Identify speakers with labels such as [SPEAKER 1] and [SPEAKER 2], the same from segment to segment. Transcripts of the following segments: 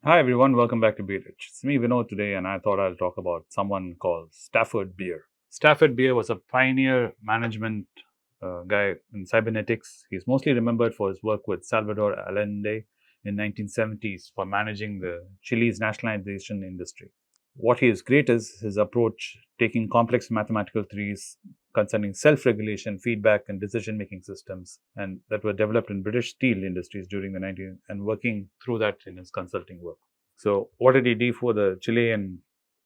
[SPEAKER 1] Hi everyone, welcome back to Be Rich. It's me Vinod today, and I thought I'll talk about someone called Stafford Beer. Stafford Beer was a pioneer management guy in cybernetics. He's mostly remembered for his work with Salvador Allende in 1970s for managing the Chile's nationalization industry. What he is great is his approach, taking complex mathematical theories concerning self-regulation, feedback, and decision-making systems, and that were developed in British steel industries during the 19th, and working through that in his consulting work. So, what did he do for the Chilean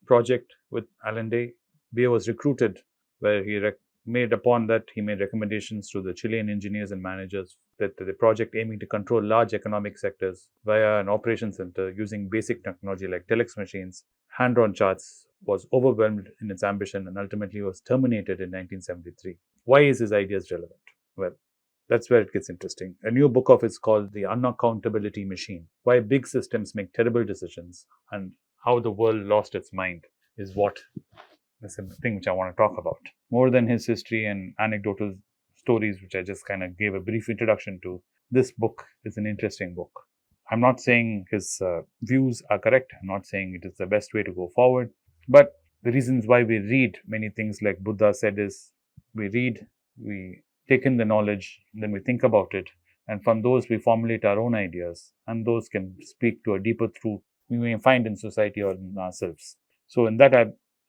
[SPEAKER 1] project with Allende? Beer was recruited, where made recommendations to the Chilean engineers and managers that the project aiming to control large economic sectors via an operation center using basic technology like telex machines, hand-drawn charts, was overwhelmed in its ambition and ultimately was terminated in 1973. Why is his ideas relevant? Well, that's where it gets interesting. A new book of his called The Unaccountability Machine: Why Big Systems Make Terrible Decisions and How the World Lost Its Mind is what is the thing which I want to talk about. More than his history and anecdotal stories, which I just kind of gave a brief introduction to, this book is an interesting book. I'm not saying his views are correct. I'm not saying it is the best way to go forward. But the reasons why we read many things, like Buddha said, is we read, we take in the knowledge, then we think about it, and from those we formulate our own ideas, and those can speak to a deeper truth we may find in society or in ourselves. So in that,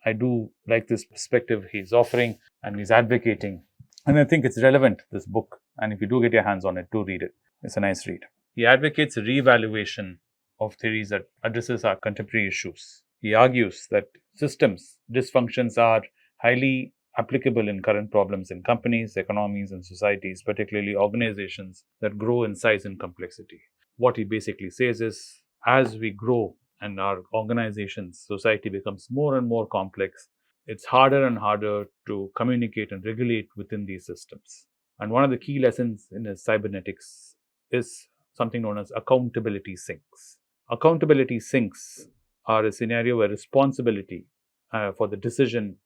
[SPEAKER 1] I do like this perspective he's offering and he's advocating, and I think it's relevant, this book. And if you do get your hands on it, do read it. It's a nice read. He advocates a reevaluation of theories that addresses our contemporary issues. He argues that systems dysfunctions are highly applicable in current problems in companies, economies, and societies, particularly organizations that grow in size and complexity. What he basically says is, as we grow and our organizations, society becomes more and more complex, it's harder and harder to communicate and regulate within these systems. And one of the key lessons in his cybernetics is something known as accountability sinks. Accountability sinks are a scenario where responsibility for the decision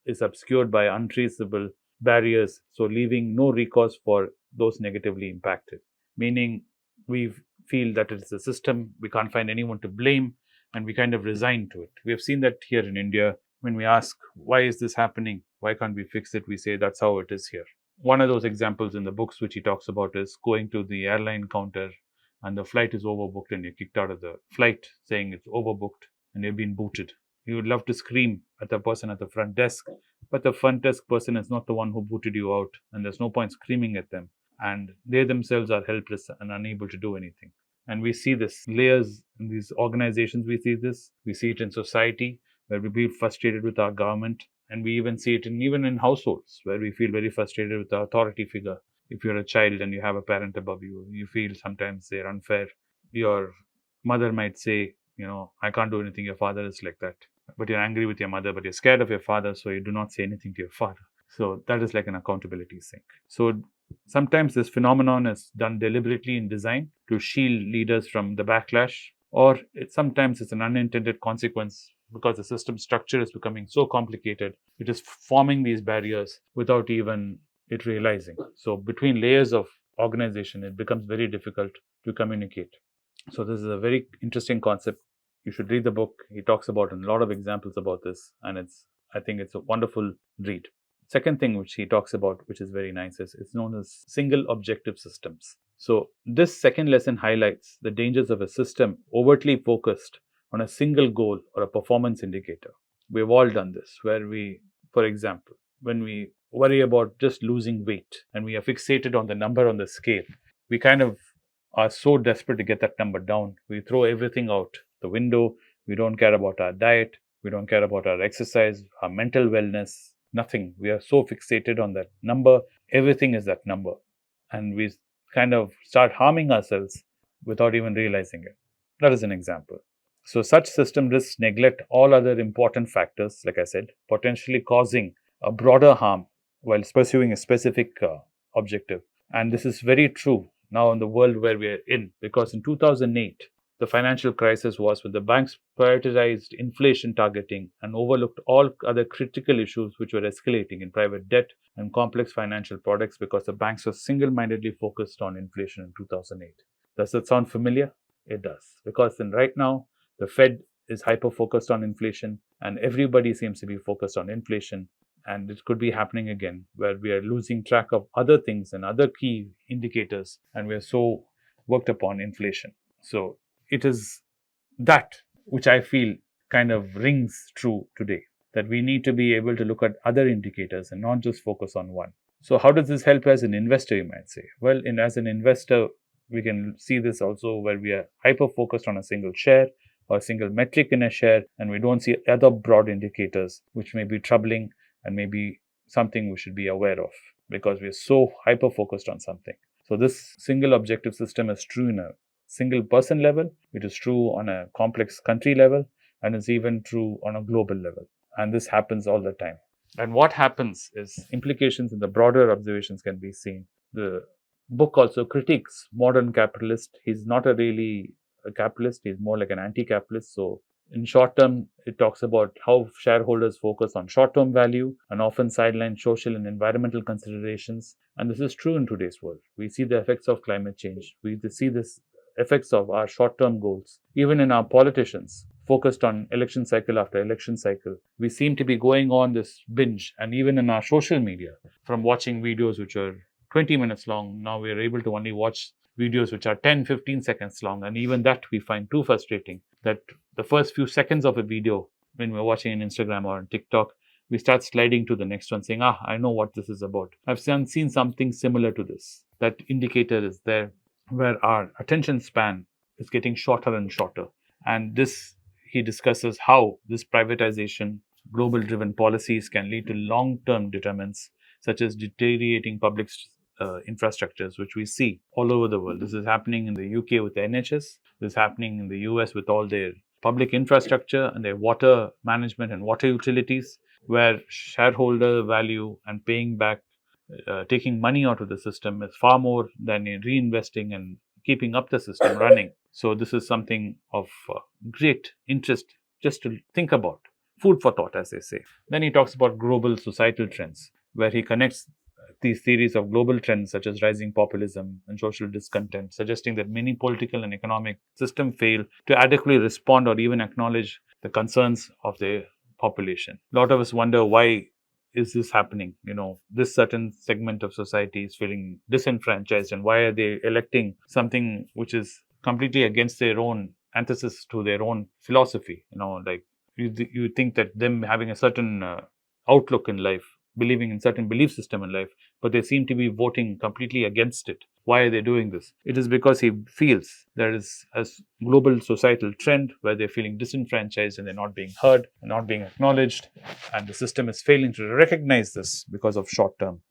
[SPEAKER 1] is obscured by untraceable barriers, so leaving no recourse for those negatively impacted. Meaning, we feel that it's a system, we can't find anyone to blame, and we kind of resign to it. We have seen that here in India. When we ask, why is this happening? Why can't we fix it? We say, that's how it is here. One of those examples in the books which he talks about is going to the airline counter and the flight is overbooked and you're kicked out of the flight saying it's overbooked and you've been booted. You would love to scream at the person at the front desk, but the front desk person is not the one who booted you out, and there's no point screaming at them. And they themselves are helpless and unable to do anything. And we see this layers in these organizations. We see it in society where we feel frustrated with our government, and we even see it even in households where we feel very frustrated with the authority figure. If you're a child and you have a parent above you, you feel sometimes they're unfair. Your mother might say, I can't do anything. Your father is like that. But you're angry with your mother, but you're scared of your father, so you do not say anything to your father. So that is like an accountability sink. So sometimes this phenomenon is done deliberately in design to shield leaders from the backlash, or sometimes it's an unintended consequence because the system structure is becoming so complicated, it is forming these barriers without even it realizing. So between layers of organization, it becomes very difficult to communicate. So this is a very interesting concept. You should read the book. He talks about a lot of examples about this, and I think it's a wonderful read. Second thing which he talks about, which is very nice, is it's known as single objective systems. So this second lesson highlights the dangers of a system overtly focused on a single goal or a performance indicator. We've all done this, where we, for example, when we worry about just losing weight and we are fixated on the number on the scale, we kind of are so desperate to get that number down. We throw everything out the window. We don't care about our diet. We don't care about our exercise, our mental wellness, nothing. We are so fixated on that number. Everything is that number. And we kind of start harming ourselves without even realizing it. That is an example. So such system risks neglect all other important factors, like I said, potentially causing a broader harm while pursuing a specific objective. And this is very true now in the world where we are in, because in 2008, the financial crisis was when the banks prioritized inflation targeting and overlooked all other critical issues which were escalating in private debt and complex financial products because the banks were single-mindedly focused on inflation in 2008. Does that sound familiar? It does. Because then right now, The Fed is hyper-focused on inflation, and everybody seems to be focused on inflation. And it could be happening again, where we are losing track of other things and other key indicators, and we are so worked upon inflation. So it is that which I feel kind of rings true today, that we need to be able to look at other indicators and not just focus on one. So how does this help as an investor, you might say? Well, as an investor, we can see this also where we are hyper-focused on a single share or a single metric in a share, and we don't see other broad indicators which may be troubling and maybe something we should be aware of because we are so hyper-focused on something. So this single objective system is true in a single person level, it is true on a complex country level, and it's even true on a global level. And this happens all the time. And what happens is implications in the broader observations can be seen. The book also critiques modern capitalist. He's not really a capitalist, he's more like an anti-capitalist. So in short term, it talks about how shareholders focus on short-term value and often sideline social and environmental considerations. And this is true in today's world. We see the effects of climate change. We see this effects of our short-term goals. Even in our politicians, focused on election cycle after election cycle, we seem to be going on this binge. And even in our social media, from watching videos which are 20 minutes long, now we are able to only watch videos which are 10, 15 seconds long. And even that we find too frustrating, that the first few seconds of a video, when we're watching on Instagram or on TikTok, we start sliding to the next one saying, I know what this is about. I've seen something similar to this. That indicator is there where our attention span is getting shorter and shorter. And this, he discusses how this privatization, global driven policies can lead to long-term determinants such as deteriorating public infrastructures, which we see all over the world. This is happening in the UK with the NHS. This is happening in the US with all their public infrastructure and their water management and water utilities, where shareholder value and paying back, taking money out of the system is far more than in reinvesting and keeping up the system running. So this is something of great interest just to think about. Food for thought, as they say. Then he talks about global societal trends, where he connects these theories of global trends such as rising populism and social discontent, suggesting that many political and economic systems fail to adequately respond or even acknowledge the concerns of their population. A lot of us wonder, why is this happening? This certain segment of society is feeling disenfranchised, and why are they electing something which is completely against their own antithesis to their own philosophy? Like you think that them having a certain outlook in life, believing in certain belief system in life, but they seem to be voting completely against it. Why are they doing this? It is because he feels there is a global societal trend where they're feeling disenfranchised and they're not being heard and not being acknowledged, and the system is failing to recognize this because of short-term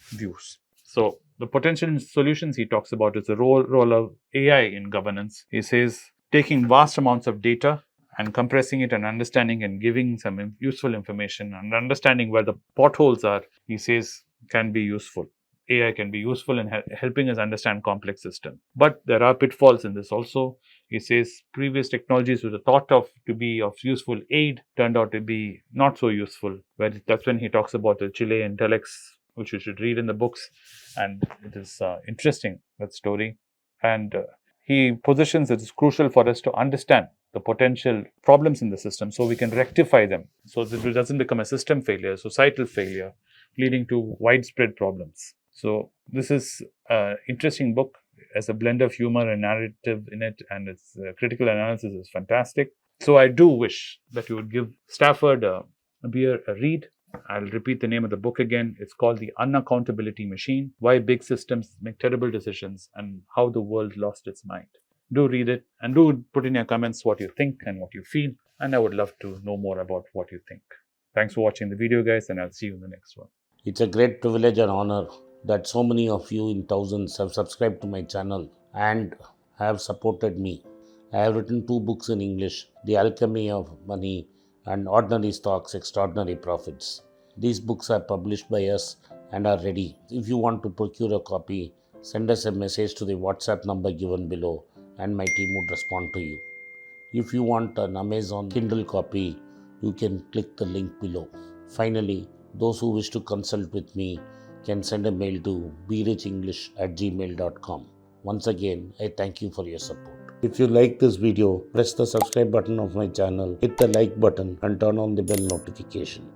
[SPEAKER 1] views. So the potential solutions he talks about is the role of AI in governance. He says taking vast amounts of data and compressing it and understanding and giving some useful information and understanding where the potholes are, he says, can be useful. AI can be useful in helping us understand complex systems. But there are pitfalls in this also. He says previous technologies which were thought of to be of useful aid turned out to be not so useful. That's when he talks about the Chilean telex, which you should read in the books. And it is interesting, that story. And he positions it is crucial for us to understand the potential problems in the system so we can rectify them, so that it doesn't become a system failure, societal failure, leading to widespread problems. So this is an interesting book, as a blend of humor and narrative in it, and its critical analysis is fantastic. So I do wish that you would give Stafford Beer a read. I'll repeat the name of the book again. It's called The Unaccountability Machine: Why Big Systems Make Terrible Decisions and How the World Lost Its Mind. Do read it and do put in your comments what you think and what you feel. And I would love to know more about what you think. Thanks for watching the video, guys, and I'll see you in the next one.
[SPEAKER 2] It's a great privilege and honor that so many of you in thousands have subscribed to my channel and have supported me. I have written 2 books in English, The Alchemy of Money and Ordinary Stocks, Extraordinary Profits. These books are published by us and are ready. If you want to procure a copy, send us a message to the WhatsApp number given below and my team would respond to you. If you want an Amazon Kindle copy, you can click the link below. Finally, those who wish to consult with me can send a mail to berichenglish@gmail.com. Once again, I thank you for your support. If you like this video, press the subscribe button of my channel, hit the like button and turn on the bell notification.